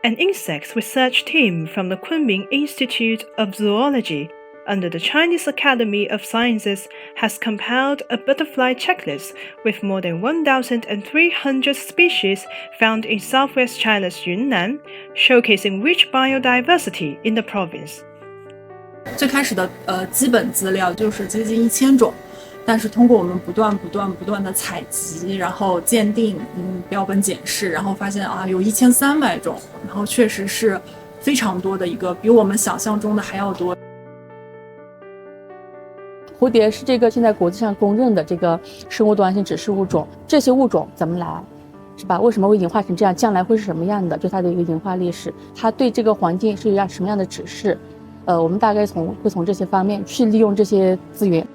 an insects research team from the Kunming Institute of Zoology under the Chinese Academy of Sciences has compiled a butterfly checklist with more than 1,300 species found in southwest China's Yunnan, showcasing rich biodiversity in the province. 最开始的基本资料就是接近1000种，但是通过我们不断的采集，然后鉴定，标本检视，然后发现有1300种，然后确实是非常多的一个，比我们想象中的还要多。蝴蝶是这个现在国际上公认的这个生物多样性指示物种，这些物种怎么来，是吧？为什么会演化成这样？将来会是什么样的？就它的一个演化历史，它对这个环境是有什么样的指示？我们大概会从这些方面去利用这些资源。